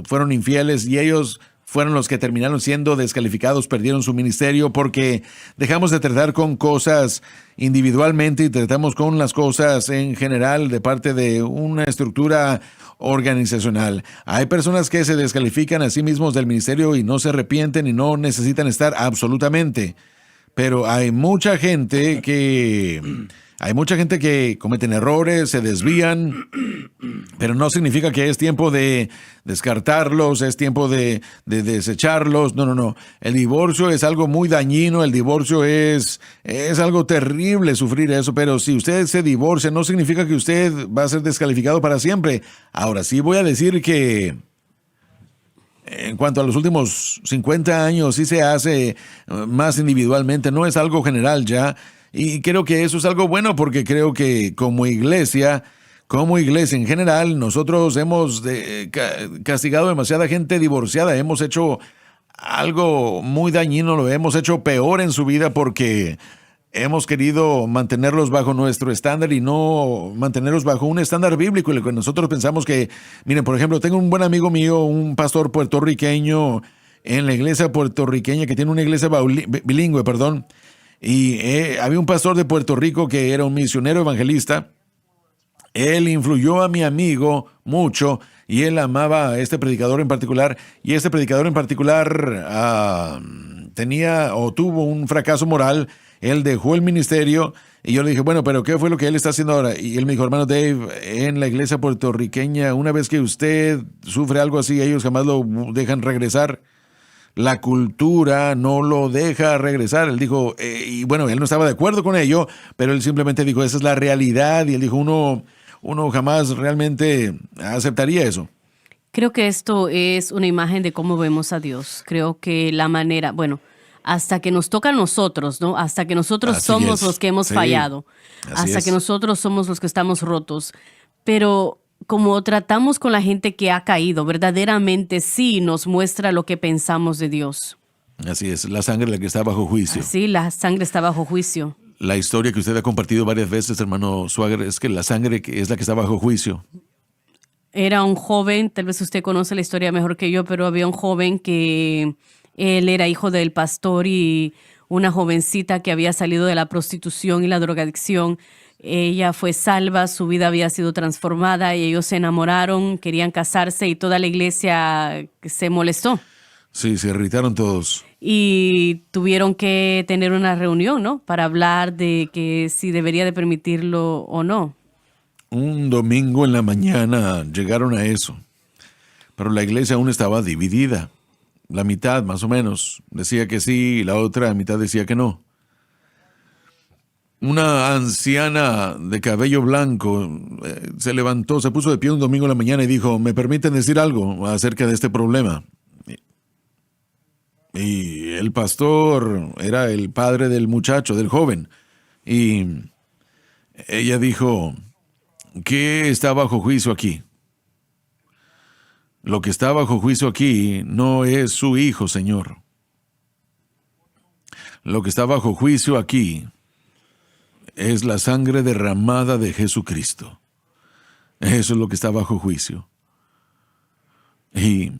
fueron infieles y ellos fueron los que terminaron siendo descalificados, perdieron su ministerio porque dejamos de tratar con cosas individualmente y tratamos con las cosas en general de parte de una estructura organizacional. Hay personas que se descalifican a sí mismos del ministerio y no se arrepienten y no necesitan estar absolutamente. Pero hay mucha gente que cometen errores, se desvían, pero no significa que es tiempo de descartarlos, es tiempo de desecharlos. No. El divorcio es algo muy dañino, el divorcio es algo terrible sufrir eso, pero si usted se divorcia no significa que usted va a ser descalificado para siempre. Ahora sí voy a decir que en cuanto a los últimos 50 años, sí se hace más individualmente, no es algo general ya. Y creo que eso es algo bueno porque creo que como iglesia en general, nosotros hemos castigado demasiada gente divorciada. Hemos hecho algo muy dañino, lo hemos hecho peor en su vida porque hemos querido mantenerlos bajo nuestro estándar y no mantenerlos bajo un estándar bíblico. Y lo que nosotros pensamos que, miren, por ejemplo, tengo un buen amigo mío, un pastor puertorriqueño en la iglesia puertorriqueña que tiene una iglesia bilingüe, y había un pastor de Puerto Rico que era un misionero evangelista. Él influyó a mi amigo mucho y él amaba a este predicador en particular. Y este predicador en particular tuvo un fracaso moral. Él dejó el ministerio y yo le dije, bueno, pero ¿qué fue lo que él está haciendo ahora? Y él me dijo, hermano Dave, en la iglesia puertorriqueña, una vez que usted sufre algo así, ellos jamás lo dejan regresar. La cultura no lo deja regresar. Él dijo, y bueno, él no estaba de acuerdo con ello, pero él simplemente dijo, esa es la realidad. Y él dijo, uno jamás realmente aceptaría eso. Creo que esto es una imagen de cómo vemos a Dios. Creo que la manera, bueno, hasta que nos toca a nosotros, ¿no? Hasta que nosotros Así somos es. los que hemos Sí, fallado. así Hasta es. que nosotros somos los que estamos rotos. Pero como tratamos con la gente que ha caído, verdaderamente sí nos muestra lo que pensamos de Dios. Así es, la sangre la que está bajo juicio. Así, la sangre está bajo juicio. La historia que usted ha compartido varias veces, hermano Swagger, es que la sangre es la que está bajo juicio. Era un joven, tal vez usted conoce la historia mejor que yo, pero había un joven que él era hijo del pastor y una jovencita que había salido de la prostitución y la drogadicción. Ella fue salva, su vida había sido transformada y ellos se enamoraron, querían casarse y toda la iglesia se molestó. Sí, se irritaron todos. Y tuvieron que tener una reunión, ¿no? Para hablar de que si debería de permitirlo o no. Un domingo en la mañana llegaron a eso. Pero la iglesia aún estaba dividida. la mitad más o menos decía que sí y la otra mitad decía que no. Una anciana de cabello blanco se levantó, se puso de pie un domingo en la mañana y dijo, ¿me permiten decir algo acerca de este problema? Y el pastor era el padre del muchacho, del joven, y ella dijo, ¿qué está bajo juicio aquí? Lo que está bajo juicio aquí no es su hijo, Señor. Lo que está bajo juicio aquí es la sangre derramada de Jesucristo. Eso es lo que está bajo juicio. Y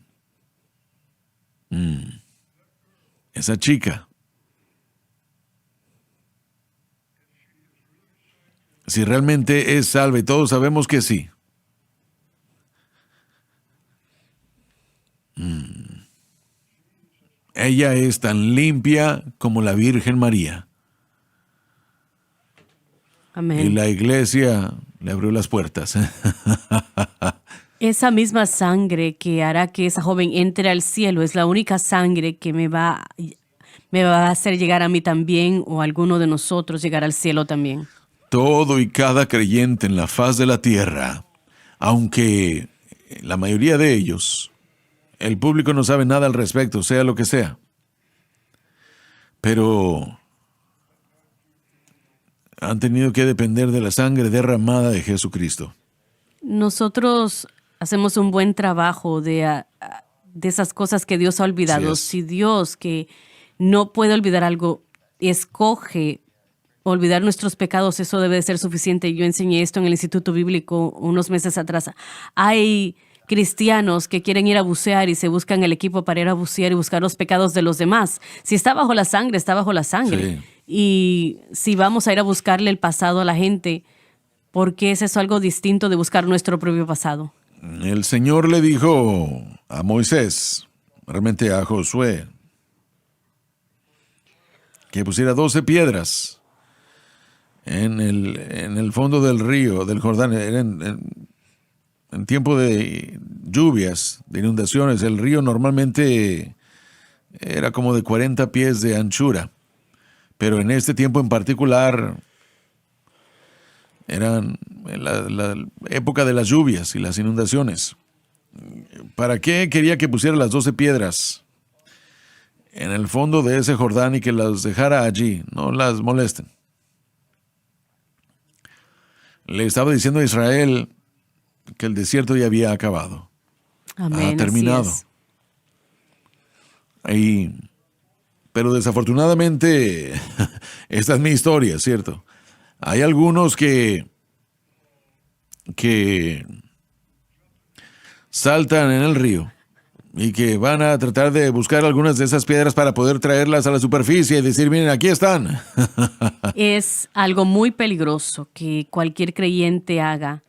esa chica, si realmente es salva, y todos sabemos que sí, ella es tan limpia como la Virgen María. Amén. Y la iglesia le abrió las puertas. Esa misma sangre que hará que esa joven entre al cielo es la única sangre que me va a hacer llegar a mí también, o a alguno de nosotros llegar al cielo también. Todo y cada creyente en la faz de la tierra, aunque la mayoría de ellos, el público no sabe nada al respecto, sea lo que sea. Pero han tenido que depender de la sangre derramada de Jesucristo. Nosotros hacemos un buen trabajo de esas cosas que Dios ha olvidado. Así es. Si Dios, que no puede olvidar algo, escoge olvidar nuestros pecados, eso debe de ser suficiente. Yo enseñé esto en el Instituto Bíblico unos meses atrás. Hay cristianos que quieren ir a bucear y se buscan el equipo para ir a bucear y buscar los pecados de los demás. Si está bajo la sangre, está bajo la sangre. Sí. Y si vamos a ir a buscarle el pasado a la gente, ¿por qué es eso algo distinto de buscar nuestro propio pasado? El Señor le dijo a Moisés, realmente a Josué, que pusiera 12 piedras en el fondo del río, del Jordán. Era en tiempo de lluvias, de inundaciones. El río normalmente era como de 40 pies de anchura, pero en este tiempo en particular eran la época de las lluvias y las inundaciones. ¿Para qué quería que pusiera las 12 piedras en el fondo de ese Jordán y que las dejara allí? No las molesten. Le estaba diciendo a Israel que el desierto ya había acabado. Amén. Ha terminado. Así es. Pero desafortunadamente, esta es mi historia, ¿cierto? Hay algunos que saltan en el río y que van a tratar de buscar algunas de esas piedras para poder traerlas a la superficie y decir, miren, aquí están. Es algo muy peligroso que cualquier creyente haga,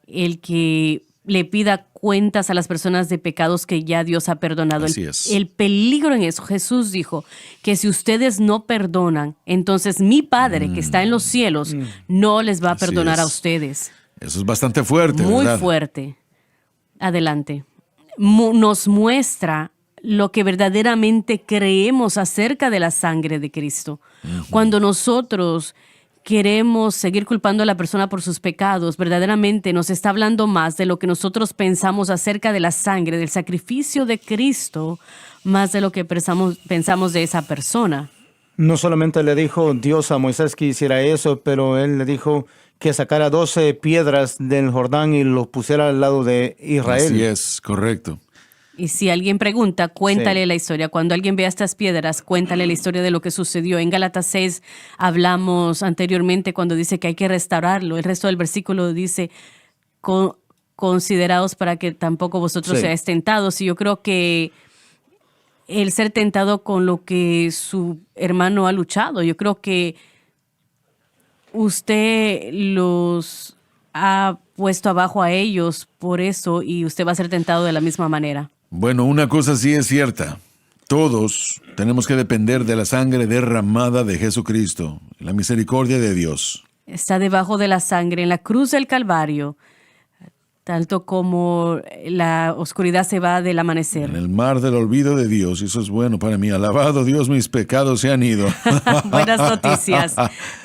el que le pida cuentas a las personas de pecados que ya Dios ha perdonado. Así es. El peligro en eso, Jesús dijo que si ustedes no perdonan, entonces mi Padre que está en los cielos no les va a Así perdonar a es. ustedes. Eso es bastante fuerte, Muy ¿verdad? fuerte. Adelante. Nos muestra lo que verdaderamente creemos acerca de la sangre de Cristo. Cuando nosotros queremos seguir culpando a la persona por sus pecados, verdaderamente nos está hablando más de lo que nosotros pensamos acerca de la sangre, del sacrificio de Cristo, más de lo que pensamos de esa persona. No solamente le dijo Dios a Moisés que hiciera eso, pero él le dijo que sacara 12 piedras del Jordán y los pusiera al lado de Israel. Así es, correcto. Y si alguien pregunta, cuéntale Sí. la historia. Cuando alguien vea estas piedras, cuéntale la historia de lo que sucedió. En Gálatas 6 hablamos anteriormente cuando dice que hay que restaurarlo. El resto del versículo dice, consideraos para que tampoco vosotros Sí. seáis tentados. Y yo creo que el ser tentado con lo que su hermano ha luchado, yo creo que usted los ha puesto abajo a ellos por eso y usted va a ser tentado de la misma manera. Bueno, una cosa sí es cierta. Todos tenemos que depender de la sangre derramada de Jesucristo, la misericordia de Dios. Está debajo de la sangre en la cruz del Calvario. tanto como la oscuridad se va del amanecer. En el mar del olvido de Dios, y eso es bueno para mí. Alabado Dios, mis pecados se han ido. Buenas noticias,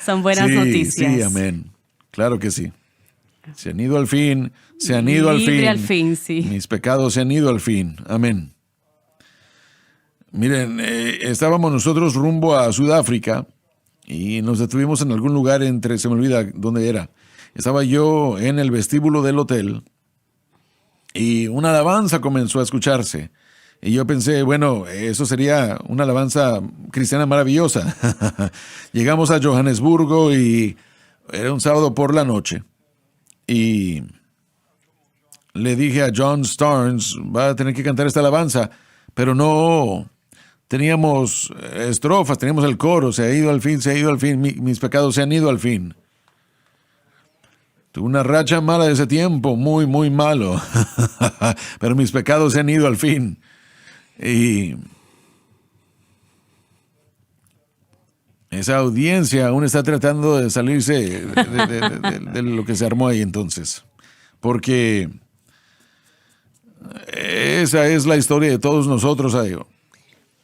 son buenas noticias. Sí, amén. Claro que sí. Se han ido al fin, se han ido al fin. Libre al fin, sí. Mis pecados se han ido al fin. Amén. Miren, estábamos nosotros rumbo a Sudáfrica y nos detuvimos en algún lugar se me olvida dónde era. Estaba yo en el vestíbulo del hotel y una alabanza comenzó a escucharse. Y yo pensé, bueno, eso sería una alabanza cristiana maravillosa. Llegamos a Johannesburgo y era un sábado por la noche. Y le dije a John Starnes, va a tener que cantar esta alabanza, pero no teníamos estrofas, teníamos el coro, se ha ido al fin, mis pecados se han ido al fin. Tuve una racha mala de ese tiempo, muy, muy malo, pero mis pecados se han ido al fin. Y esa audiencia aún está tratando de salirse de lo que se armó ahí entonces. Porque esa es la historia de todos nosotros, amigo.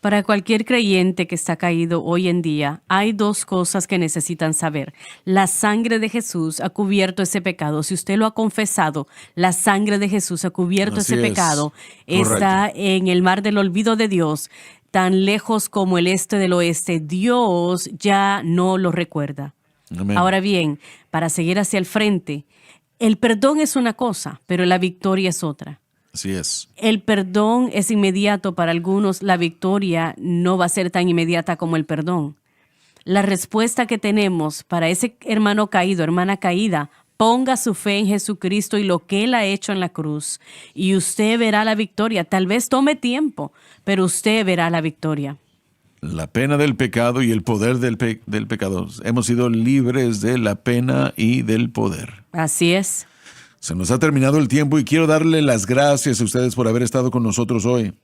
Para cualquier creyente que está caído hoy en día, hay dos cosas que necesitan saber. La sangre de Jesús ha cubierto ese pecado. Si usted lo ha confesado, la sangre de Jesús ha cubierto Así ese es. pecado. Correcto. Está en el mar del olvido de Dios, tan lejos como el este del oeste. Dios ya no lo recuerda. Amén. Ahora bien, para seguir hacia el frente, el perdón es una cosa, pero la victoria es otra. Así es. El perdón es inmediato para algunos, la victoria no va a ser tan inmediata como el perdón. La respuesta que tenemos para ese hermano caído, hermana caída, ponga su fe en Jesucristo y lo que Él ha hecho en la cruz, y usted verá la victoria. Tal vez tome tiempo, pero usted verá la victoria. La pena del pecado y el poder del pecado. Hemos sido libres de la pena y del poder. Así es. Se nos ha terminado el tiempo y quiero darle las gracias a ustedes por haber estado con nosotros hoy.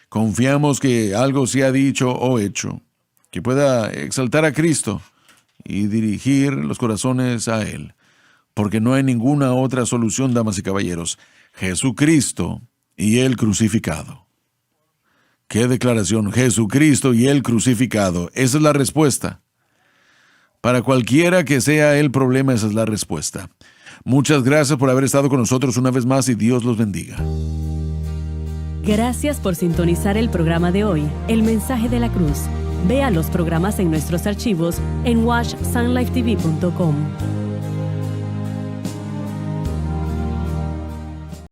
Confiamos que algo se ha dicho o hecho que pueda exaltar a Cristo y dirigir los corazones a Él, porque no hay ninguna otra solución, damas y caballeros. Jesucristo y Él crucificado. ¡Qué declaración! Jesucristo y Él crucificado. Esa es la respuesta. Para cualquiera que sea el problema, esa es la respuesta. Muchas gracias por haber estado con nosotros una vez más y Dios los bendiga. Gracias por sintonizar el programa de hoy, El Mensaje de la Cruz. Vea los programas en nuestros archivos en washsunlifetv.com.